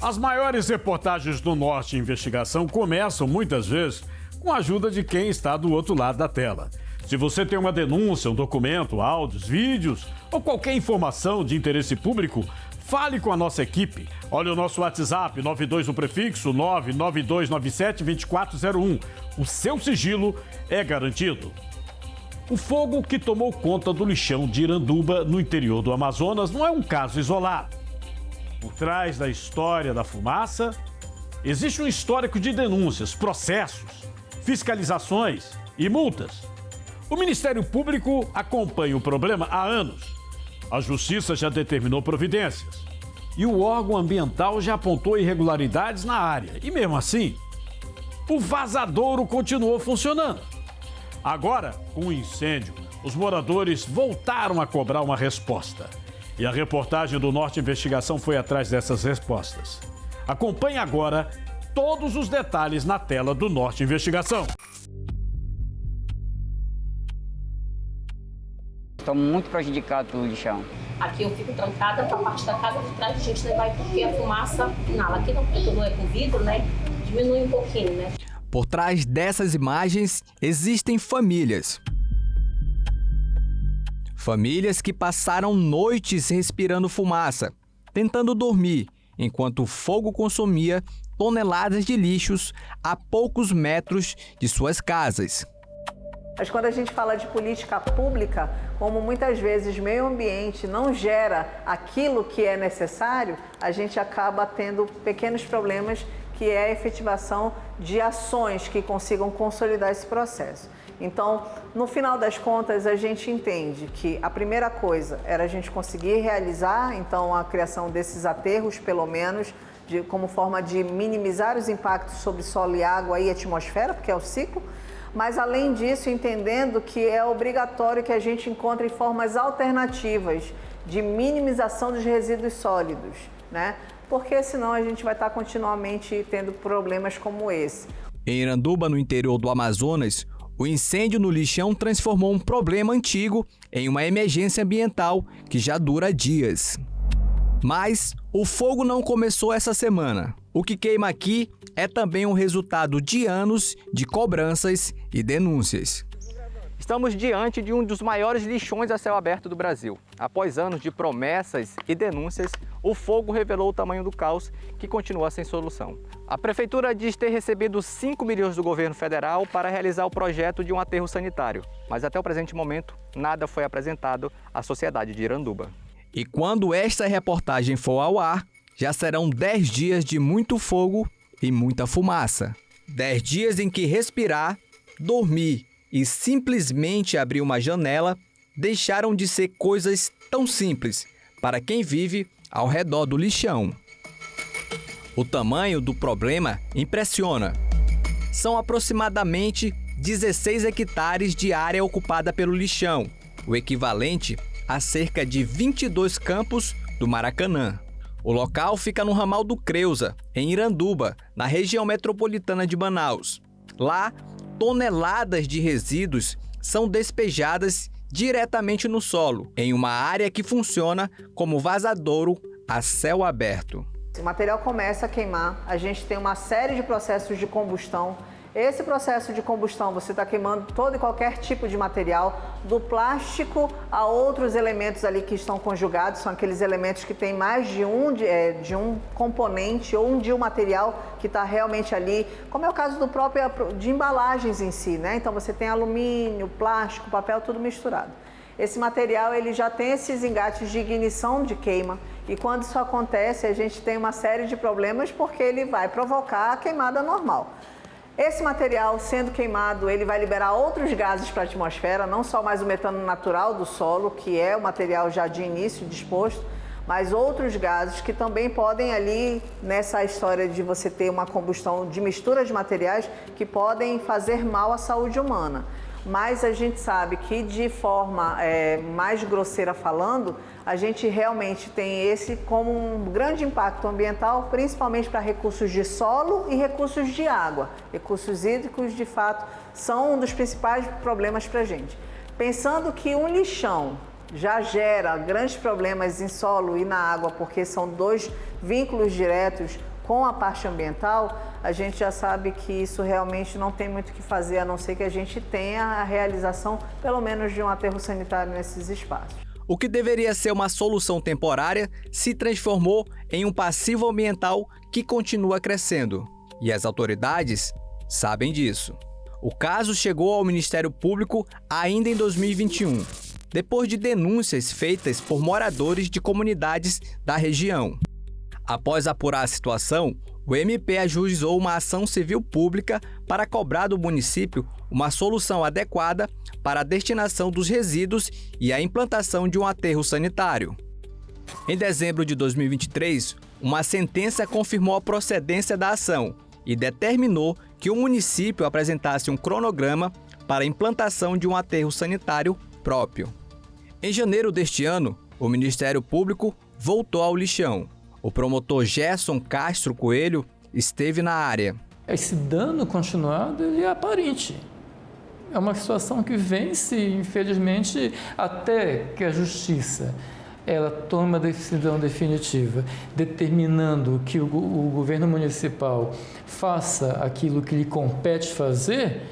As maiores reportagens do Norte Investigação começam, muitas vezes, com a ajuda de quem está do outro lado da tela. Se você tem uma denúncia, um documento, áudios, vídeos ou qualquer informação de interesse público, fale com a nossa equipe. Olha o nosso WhatsApp, 92 no prefixo 99297-2401. O seu sigilo é garantido. O fogo que tomou conta do lixão de Iranduba, no interior do Amazonas, não é um caso isolado. Por trás da história da fumaça, existe um histórico de denúncias, processos, fiscalizações e multas. O Ministério Público acompanha o problema há anos. A Justiça já determinou providências. E o órgão ambiental já apontou irregularidades na área. E mesmo assim, o vazadouro continuou funcionando. Agora, com o incêndio, os moradores voltaram a cobrar uma resposta. E a reportagem do Norte Investigação foi atrás dessas respostas. Acompanhe agora todos os detalhes na tela do Norte Investigação. Estamos muito prejudicados pelo lixão. Aqui eu fico trancada para a parte da casa de trás, a gente vai porque a fumaça inala. Aqui não, porque tudo é com vidro, né? Diminui um pouquinho, né? Por trás dessas imagens existem famílias. Famílias que passaram noites respirando fumaça, tentando dormir, enquanto o fogo consumia toneladas de lixos a poucos metros de suas casas. Mas quando a gente fala de política pública, como muitas vezes meio ambiente não gera aquilo que é necessário, a gente acaba tendo pequenos problemas, que é a efetivação de ações que consigam consolidar esse processo. Então, no final das contas, a gente entende que a primeira coisa era a gente conseguir realizar, então, a criação desses aterros, pelo menos, como forma de minimizar os impactos sobre solo e água e atmosfera, porque é o ciclo. Mas, além disso, entendendo que é obrigatório que a gente encontre formas alternativas de minimização dos resíduos sólidos, né? Porque senão a gente vai estar continuamente tendo problemas como esse. Em Iranduba, no interior do Amazonas, o incêndio no lixão transformou um problema antigo em uma emergência ambiental que já dura dias. Mas o fogo não começou essa semana. O que queima aqui é também um resultado de anos de cobranças e denúncias. Estamos diante de um dos maiores lixões a céu aberto do Brasil. Após anos de promessas e denúncias, o fogo revelou o tamanho do caos que continua sem solução. A Prefeitura diz ter recebido 5 milhões do governo federal para realizar o projeto de um aterro sanitário, mas até o presente momento, nada foi apresentado à sociedade de Iranduba. E quando esta reportagem for ao ar, já serão 10 dias de muito fogo e muita fumaça. 10 dias em que respirar, dormir e simplesmente abrir uma janela deixaram de ser coisas tão simples para quem vive ao redor do lixão. O tamanho do problema impressiona. São aproximadamente 16 hectares de área ocupada pelo lixão, o equivalente a cerca de 22 campos do Maracanã. O local fica no ramal do Creuza, em Iranduba, na região metropolitana de Manaus. Lá, toneladas de resíduos são despejadas diretamente no solo, em uma área que funciona como vazadouro a céu aberto. O material começa a queimar, a gente tem uma série de processos de combustão. Esse processo de combustão, você está queimando todo e qualquer tipo de material, do plástico a outros elementos ali que estão conjugados, são aqueles elementos que têm mais de um componente ou de um material que está realmente ali, como é o caso de embalagens em si, né? Então você tem alumínio, plástico, papel, tudo misturado. Esse material ele já tem esses engates de ignição de queima e quando isso acontece a gente tem uma série de problemas porque ele vai provocar a queimada normal. Esse material, sendo queimado, ele vai liberar outros gases para a atmosfera, não só mais o metano natural do solo, que é o material já de início disposto, mas outros gases que também podem ali, nessa história de você ter uma combustão de mistura de materiais, que podem fazer mal à saúde humana. Mas a gente sabe que de forma mais grosseira falando, a gente realmente tem esse como um grande impacto ambiental, principalmente para recursos de solo e recursos de água. Recursos hídricos, de fato, são um dos principais problemas para a gente. Pensando que um lixão já gera grandes problemas em solo e na água, porque são dois vínculos diretos com a parte ambiental, a gente já sabe que isso realmente não tem muito o que fazer, a não ser que a gente tenha a realização, pelo menos, de um aterro sanitário nesses espaços. O que deveria ser uma solução temporária se transformou em um passivo ambiental que continua crescendo. E as autoridades sabem disso. O caso chegou ao Ministério Público ainda em 2021, depois de denúncias feitas por moradores de comunidades da região. Após apurar a situação, o MP ajuizou uma ação civil pública para cobrar do município uma solução adequada para a destinação dos resíduos e a implantação de um aterro sanitário. Em dezembro de 2023, uma sentença confirmou a procedência da ação e determinou que o município apresentasse um cronograma para a implantação de um aterro sanitário próprio. Em janeiro deste ano, o Ministério Público voltou ao lixão. O promotor Gerson Castro Coelho esteve na área. Esse dano continuado ele é aparente. É uma situação que vence, infelizmente, até que a justiça ela tome uma decisão definitiva, determinando que o governo municipal faça aquilo que lhe compete fazer,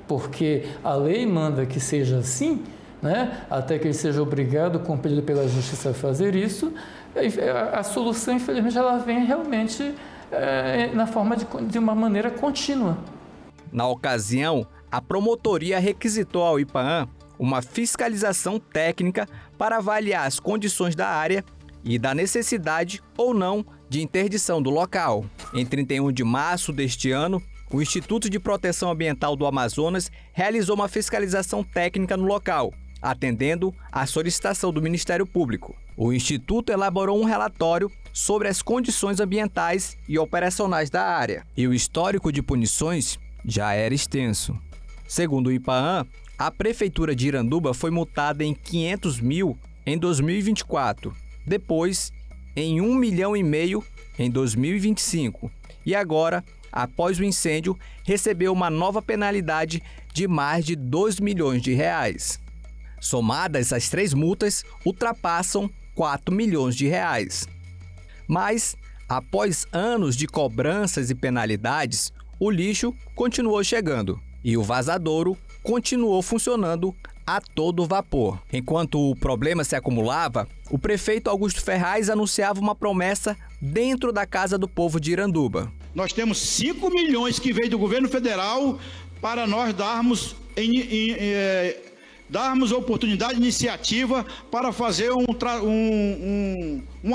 porque a lei manda que seja assim, né? Até que ele seja obrigado, compelido pela justiça a fazer isso, a solução, infelizmente, ela vem realmente na forma de uma maneira contínua. Na ocasião, a promotoria requisitou ao IPAAM uma fiscalização técnica para avaliar as condições da área e da necessidade ou não de interdição do local. Em 31 de março deste ano, o Instituto de Proteção Ambiental do Amazonas realizou uma fiscalização técnica no local, atendendo à solicitação do Ministério Público. O Instituto elaborou um relatório sobre as condições ambientais e operacionais da área, e o histórico de punições já era extenso. Segundo o IPAAM, a Prefeitura de Iranduba foi multada em 500 mil em 2024, depois em 1,5 milhão em 2025 e agora, após o incêndio, recebeu uma nova penalidade de mais de 2 milhões de reais. Somadas, as 3 multas ultrapassam 4 milhões de reais. Mas, após anos de cobranças e penalidades, o lixo continuou chegando e o vazadouro continuou funcionando a todo vapor. Enquanto o problema se acumulava, o prefeito Augusto Ferraz anunciava uma promessa dentro da Casa do Povo de Iranduba. Nós temos 5 milhões que veio do governo federal para nós darmos oportunidade, iniciativa para fazer um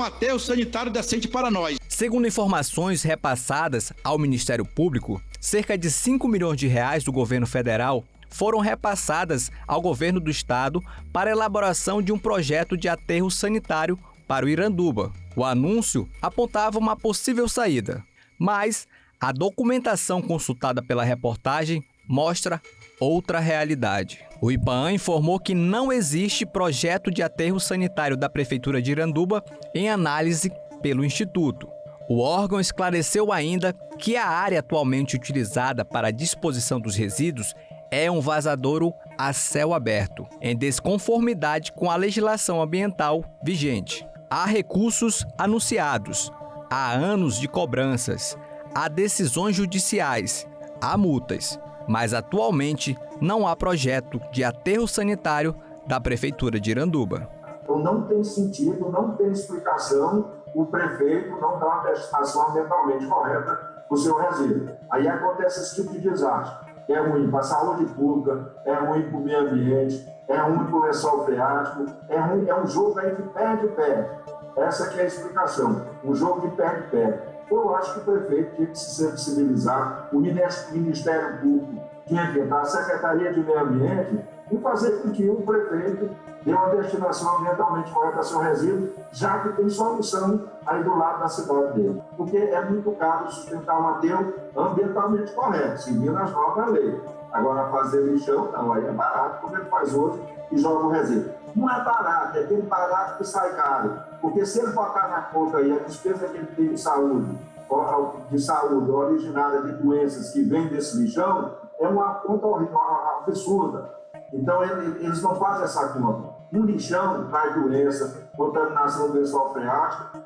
aterro sanitário decente para nós. Segundo informações repassadas ao Ministério Público, cerca de 5 milhões de reais do governo federal foram repassadas ao governo do estado para a elaboração de um projeto de aterro sanitário para o Iranduba. O anúncio apontava uma possível saída, mas a documentação consultada pela reportagem mostra outra realidade. O IPAAM informou que não existe projeto de aterro sanitário da Prefeitura de Iranduba em análise pelo Instituto. O órgão esclareceu ainda que a área atualmente utilizada para a disposição dos resíduos é um vazadouro a céu aberto, em desconformidade com a legislação ambiental vigente. Há recursos anunciados, há anos de cobranças, há decisões judiciais, há multas, mas atualmente não há projeto de aterro sanitário da Prefeitura de Iranduba. Então não tem sentido, não tem explicação o prefeito não dar uma destinação ambientalmente correta para o seu resíduo. Aí acontece esse tipo de desastre. É ruim para a saúde pública, é ruim para o meio ambiente, é ruim para o lençol freático, é ruim, é um jogo aí de perde-perde. Essa que é a explicação, um jogo de perde-perde. Eu acho que o prefeito tinha que se sensibilizar, o Ministério Público tinha que entrar, a Secretaria de Meio Ambiente, e fazer com que o prefeito dê uma destinação ambientalmente correta ao seu resíduo, já que tem solução aí do lado da cidade dele. Porque é muito caro sustentar um aterro ambientalmente correto, seguindo as normas da lei. Agora, fazer lixão, não, aí é barato, como ele faz hoje e joga o resíduo. Não é barato, é aquele barato que sai caro. Porque se ele botar na conta aí a despesa que ele tem de saúde originada de doenças que vêm desse lixão, é uma conta absurda. Então, eles não fazem essa conta. Um lixão traz doença, contaminação do lençol freático,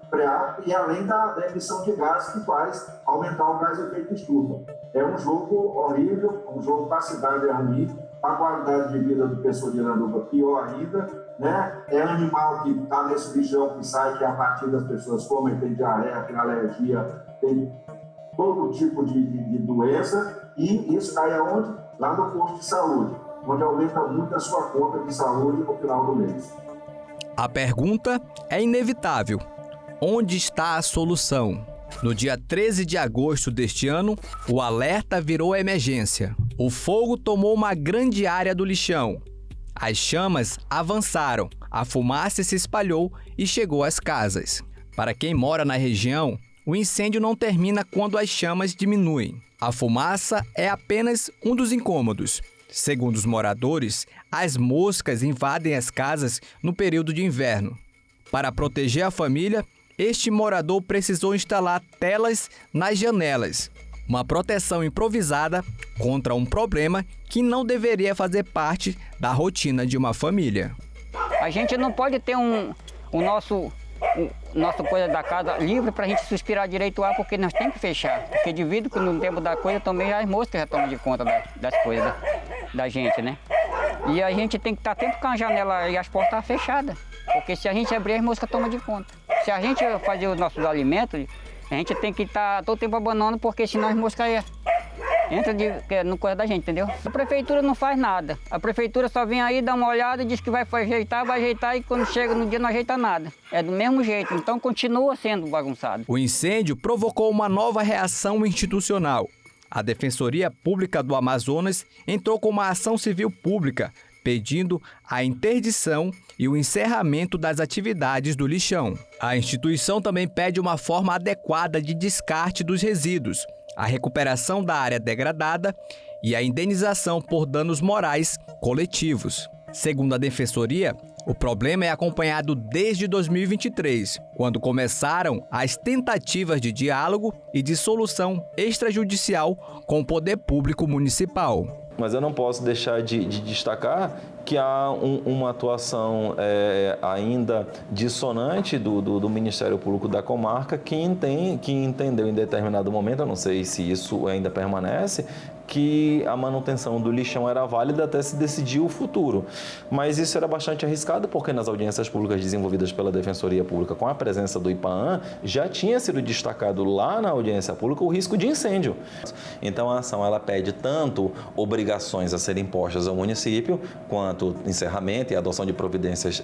e além da emissão de gás que faz aumentar o gás de efeito estufa. É um jogo horrível, um jogo para a cidade ruim, a qualidade de vida do pessoal de Iranduba pior ainda, né? É animal que está nesse lixão que sai, que a partir das pessoas comem, tem diarreia, tem alergia, tem todo tipo de doença, e isso cai aonde? Lá no posto de saúde, onde aumenta muito a sua conta de saúde no final do mês. A pergunta é inevitável. Onde está a solução? No dia 13 de agosto deste ano, o alerta virou emergência. O fogo tomou uma grande área do lixão. As chamas avançaram, a fumaça se espalhou e chegou às casas. Para quem mora na região, o incêndio não termina quando as chamas diminuem. A fumaça é apenas um dos incômodos. Segundo os moradores, as moscas invadem as casas no período de inverno. Para proteger a família, este morador precisou instalar telas nas janelas, uma proteção improvisada contra um problema que não deveria fazer parte da rotina de uma família. A gente não pode ter nossa coisa da casa livre para a gente suspirar direito o ar, porque nós temos que fechar. Porque devido que no tempo da coisa também as moscas já tomam de conta das coisas da gente, né? E a gente tem que estar sempre com a janela e as portas fechadas, porque se a gente abrir, as moscas tomam de conta. Se a gente fazer os nossos alimentos, a gente tem que estar todo tempo abandonando, porque senão as moscas entram no coisa da gente, entendeu? A prefeitura não faz nada. A prefeitura só vem aí, dá uma olhada e diz que vai ajeitar e quando chega no dia não ajeita nada. É do mesmo jeito, então continua sendo bagunçado. O incêndio provocou uma nova reação institucional. A Defensoria Pública do Amazonas entrou com uma ação civil pública, pedindo a interdição e o encerramento das atividades do lixão. A instituição também pede uma forma adequada de descarte dos resíduos, a recuperação da área degradada e a indenização por danos morais coletivos. Segundo a Defensoria, o problema é acompanhado desde 2023, quando começaram as tentativas de diálogo e de solução extrajudicial com o poder público municipal. Mas eu não posso deixar de destacar que há uma atuação ainda dissonante do Ministério Público da comarca, que entendeu em determinado momento, eu não sei se isso ainda permanece, que a manutenção do lixão era válida até se decidir o futuro. Mas isso era bastante arriscado, porque nas audiências públicas desenvolvidas pela Defensoria Pública com a presença do IPAAN, já tinha sido destacado lá na audiência pública o risco de incêndio. Então a ação ela pede tanto obrigações a serem impostas ao município, quanto encerramento e adoção de providências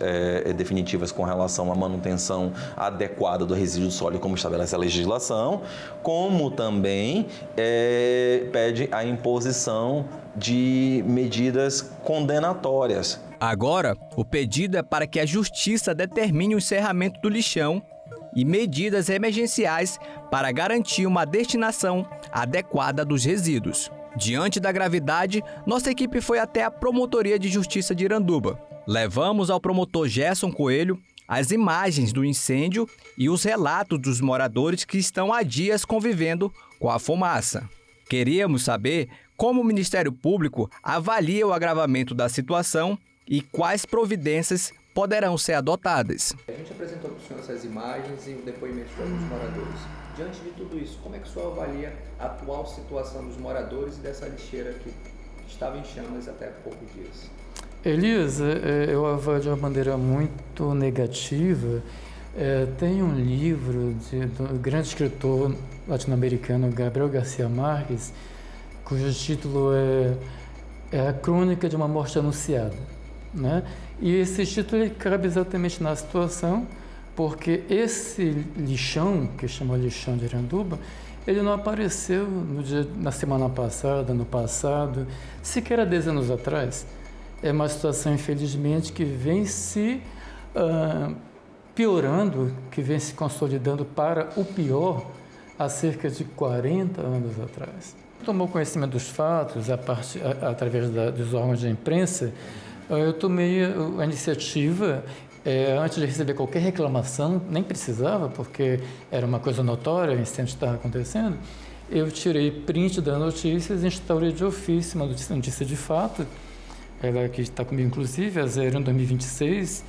definitivas com relação à manutenção adequada do resíduo sólido, como estabelece a legislação, como também pede a imposição de medidas condenatórias. Agora, o pedido é para que a Justiça determine o encerramento do lixão e medidas emergenciais para garantir uma destinação adequada dos resíduos. Diante da gravidade, nossa equipe foi até a Promotoria de Justiça de Iranduba. Levamos ao promotor Gerson Coelho as imagens do incêndio e os relatos dos moradores que estão há dias convivendo com a fumaça. Queríamos saber como o Ministério Público avalia o agravamento da situação e quais providências poderão ser adotadas. A gente apresentou para o senhor essas imagens e o depoimento de alguns moradores. Diante de tudo isso, como é que o senhor avalia a atual situação dos moradores e dessa lixeira que estava em chamas até há poucos dias? Elias, eu avalio de uma maneira muito negativa. Tem um livro do grande escritor latino-americano Gabriel Garcia Marques, cujo título é A Crônica de uma Morte Anunciada, né? E esse título ele cabe exatamente na situação, porque esse lixão, que chama lixão de Iranduba, ele não apareceu na semana passada, no passado, sequer há 10 anos atrás. É uma situação, infelizmente, que vem se piorando, que vem se consolidando para o pior há cerca de 40 anos atrás. Tomou conhecimento dos fatos através dos órgãos de imprensa. Eu tomei a iniciativa, antes de receber qualquer reclamação, nem precisava, porque era uma coisa notória, o incêndio estava acontecendo, eu tirei print das notícias e instaurei de ofício uma notícia de fato, ela que está comigo inclusive, a 01/2026,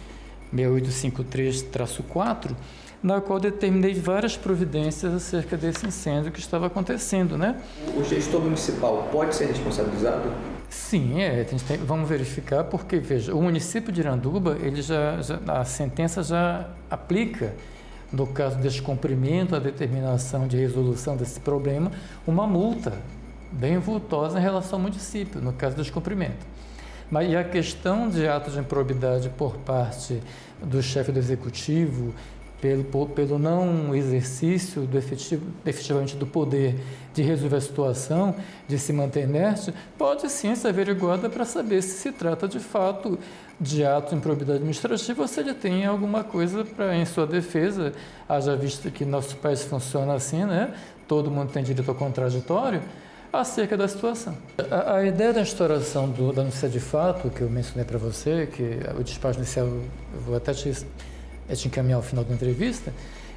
6853-4, na qual determinei várias providências acerca desse incêndio que estava acontecendo, né? O gestor municipal pode ser responsabilizado? Sim, vamos verificar, porque, veja, o município de Iranduba, a sentença já aplica, no caso de descumprimento, a determinação de resolução desse problema, uma multa bem vultosa em relação ao município, no caso do descumprimento. Mas e a questão de atos de improbidade por parte do chefe do executivo, pelo não exercício efetivamente do poder de resolver a situação, de se manter inerte, pode sim ser averiguada para saber se se trata de fato de ato de improbidade administrativa ou se ele tem alguma coisa em sua defesa, haja visto que nosso país funciona assim, né? Todo mundo tem direito ao contraditório, acerca da situação. A ideia da instauração da notícia de fato, que eu mencionei para você, que o despacho inicial, eu vou até te encaminhar ao final da entrevista,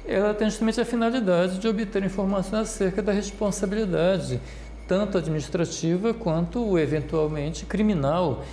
ela tem justamente a finalidade de obter informações acerca da responsabilidade, tanto administrativa quanto eventualmente criminal,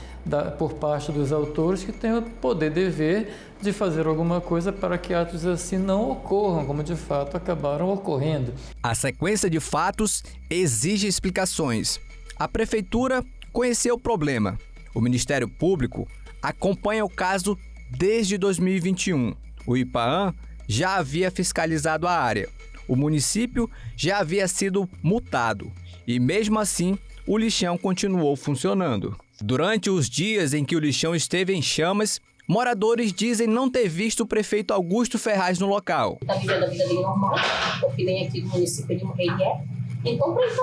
por parte dos autores que têm o poder e dever de fazer alguma coisa para que atos assim não ocorram, como de fato acabaram ocorrendo. A sequência de fatos exige explicações. A Prefeitura conheceu o problema. O Ministério Público acompanha o caso desde 2021. O IPAAM já havia fiscalizado a área. O município já havia sido multado. E mesmo assim, o lixão continuou funcionando. Durante os dias em que o lixão esteve em chamas, moradores dizem não ter visto o prefeito Augusto Ferraz no local. Está vivendo a vida dele normal, porque nem aqui no município ele é. Então, para ele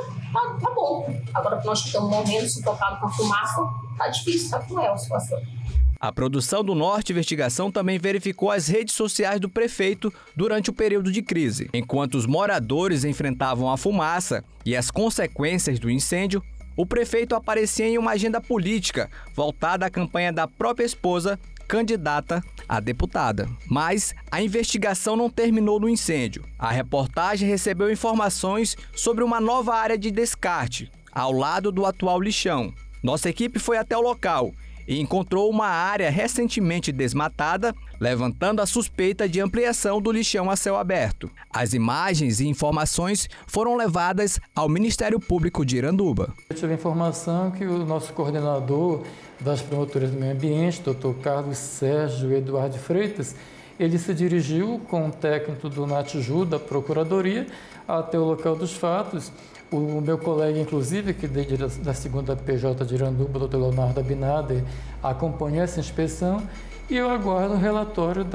tá bom. Agora, nós que estamos morrendo, sufocados com a fumaça, tá difícil, tá cruel a situação. A produção do Norte Investigação também verificou as redes sociais do prefeito durante o período de crise. Enquanto os moradores enfrentavam a fumaça e as consequências do incêndio, o prefeito aparecia em uma agenda política voltada à campanha da própria esposa, candidata a deputada. Mas a investigação não terminou no incêndio. A reportagem recebeu informações sobre uma nova área de descarte, ao lado do atual lixão. Nossa equipe foi até o local e encontrou uma área recentemente desmatada, levantando a suspeita de ampliação do lixão a céu aberto. As imagens e informações foram levadas ao Ministério Público de Iranduba. Eu tive a informação que o nosso coordenador das promotorias do meio ambiente, Dr. Carlos Sérgio Eduardo Freitas, ele se dirigiu com um técnico do NATJU, da Procuradoria, até o local dos fatos. O meu colega, inclusive, que da 2ª PJ de Iranduba, o Dr. Leonardo Abinader, acompanhou essa inspeção e eu aguardo o relatório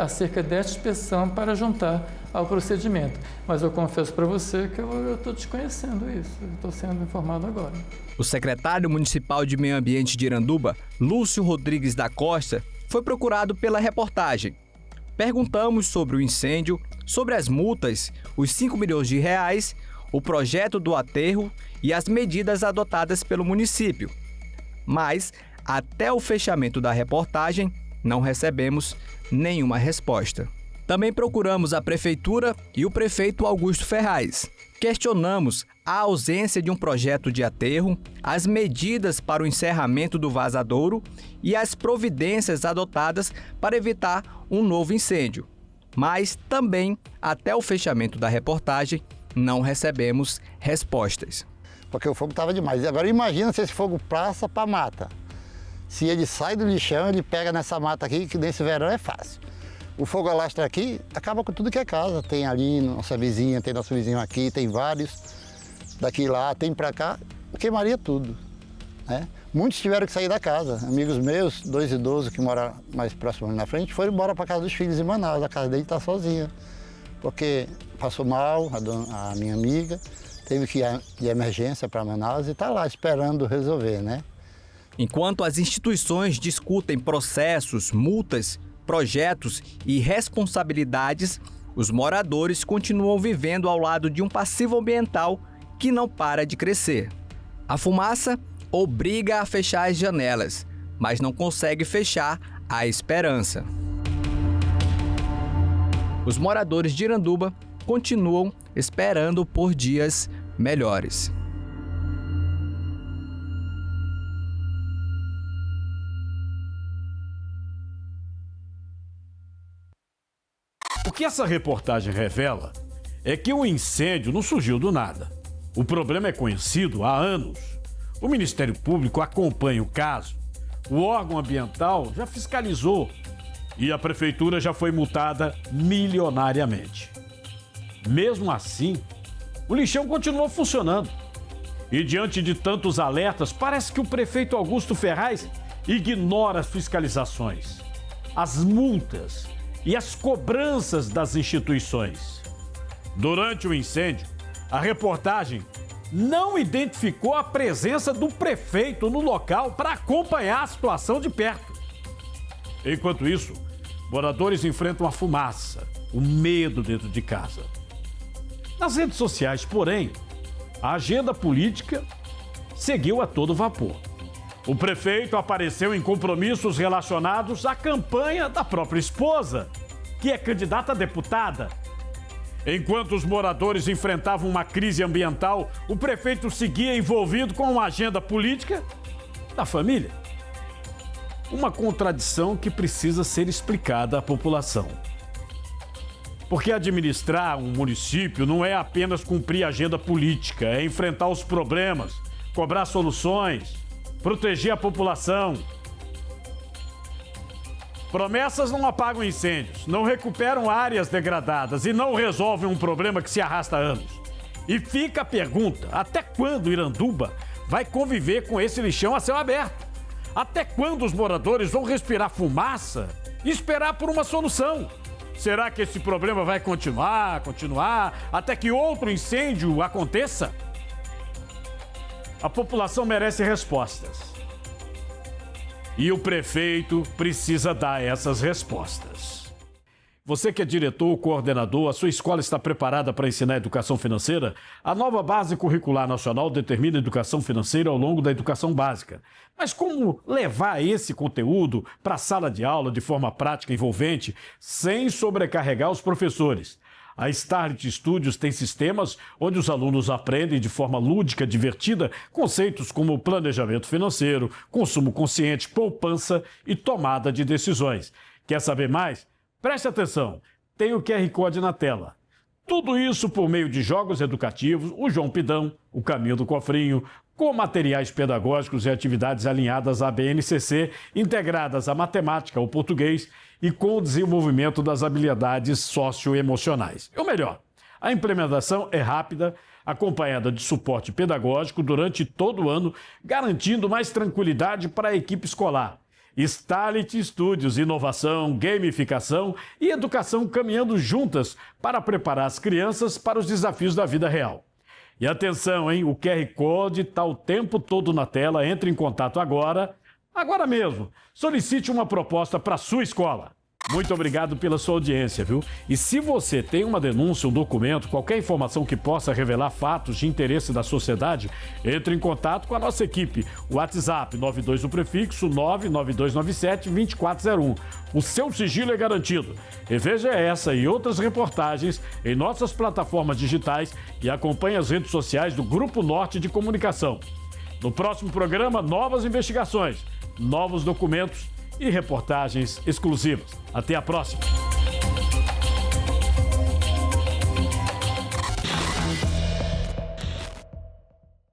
acerca dessa inspeção para juntar ao procedimento. Mas eu confesso para você que eu estou desconhecendo isso, estou sendo informado agora. O secretário municipal de Meio Ambiente de Iranduba, Lúcio Rodrigues da Costa, foi procurado pela reportagem. Perguntamos sobre o incêndio, sobre as multas, os 5 milhões de reais, o projeto do aterro e as medidas adotadas pelo município. Mas, até o fechamento da reportagem, não recebemos nenhuma resposta. Também procuramos a Prefeitura e o prefeito Augusto Ferraz. Questionamos a ausência de um projeto de aterro, as medidas para o encerramento do vazadouro e as providências adotadas para evitar um novo incêndio. Mas também, até o fechamento da reportagem, não recebemos respostas. Porque o fogo estava demais. Agora imagina se esse fogo passa para a mata. Se ele sai do lixão, ele pega nessa mata aqui, que nesse verão é fácil. O fogo alastra aqui, acaba com tudo que é casa. Tem ali nossa vizinha, tem nosso vizinho aqui, tem vários. Daqui lá, tem para cá, queimaria tudo, né? Muitos tiveram que sair da casa. Amigos meus, 2 idosos que moram mais próximo ali na frente, foram embora para casa dos filhos em Manaus. A casa dele está sozinha. Porque passou mal, a minha amiga, teve que ir de emergência para Manaus e está lá esperando resolver, né? Enquanto as instituições discutem processos, multas, projetos e responsabilidades, os moradores continuam vivendo ao lado de um passivo ambiental que não para de crescer. A fumaça obriga a fechar as janelas, mas não consegue fechar a esperança. Os moradores de Iranduba continuam esperando por dias melhores. O que essa reportagem revela é que o incêndio não surgiu do nada. O problema é conhecido há anos. O Ministério Público acompanha o caso, o órgão ambiental já fiscalizou e a prefeitura já foi multada milionariamente. Mesmo assim, o lixão continuou funcionando. E diante de tantos alertas, parece que o prefeito Augusto Ferraz ignora as fiscalizações, as multas e as cobranças das instituições. Durante o incêndio, a reportagem não identificou a presença do prefeito no local para acompanhar a situação de perto. Enquanto isso, moradores enfrentam a fumaça, o medo dentro de casa. Nas redes sociais, porém, a agenda política seguiu a todo vapor. O prefeito apareceu em compromissos relacionados à campanha da própria esposa, que é candidata a deputada. Enquanto os moradores enfrentavam uma crise ambiental, o prefeito seguia envolvido com uma agenda política da família. Uma contradição que precisa ser explicada à população. Porque administrar um município não é apenas cumprir a agenda política, é enfrentar os problemas, cobrar soluções, proteger a população. Promessas não apagam incêndios, não recuperam áreas degradadas e não resolvem um problema que se arrasta há anos. E fica a pergunta, até quando Iranduba vai conviver com esse lixão a céu aberto? Até quando os moradores vão respirar fumaça e esperar por uma solução? Será que esse problema vai continuar, até que outro incêndio aconteça? A população merece respostas. E o prefeito precisa dar essas respostas. Você que é diretor ou coordenador, a sua escola está preparada para ensinar educação financeira? A nova Base Curricular Nacional determina educação financeira ao longo da educação básica. Mas como levar esse conteúdo para a sala de aula de forma prática e envolvente, sem sobrecarregar os professores? A Starlit Studios tem sistemas onde os alunos aprendem de forma lúdica, divertida, conceitos como planejamento financeiro, consumo consciente, poupança e tomada de decisões. Quer saber mais? Preste atenção, tem o QR Code na tela. Tudo isso por meio de jogos educativos, o João Pidão, o Caminho do Cofrinho, com materiais pedagógicos e atividades alinhadas à BNCC, integradas à matemática, ao português e com o desenvolvimento das habilidades socioemocionais. O melhor, a implementação é rápida, acompanhada de suporte pedagógico durante todo o ano, garantindo mais tranquilidade para a equipe escolar. Starlit Studios, inovação, gamificação e educação caminhando juntas para preparar as crianças para os desafios da vida real. E atenção, hein? O QR Code está o tempo todo na tela. Entre em contato agora mesmo. Solicite uma proposta para a sua escola. Muito obrigado pela sua audiência, viu? E se você tem uma denúncia, um documento, qualquer informação que possa revelar fatos de interesse da sociedade, entre em contato com a nossa equipe. O WhatsApp 92 o prefixo 99297-2401. O seu sigilo é garantido. Reveja essa e outras reportagens em nossas plataformas digitais e acompanhe as redes sociais do Grupo Norte de Comunicação. No próximo programa, novas investigações, novos documentos e reportagens exclusivas. Até a próxima!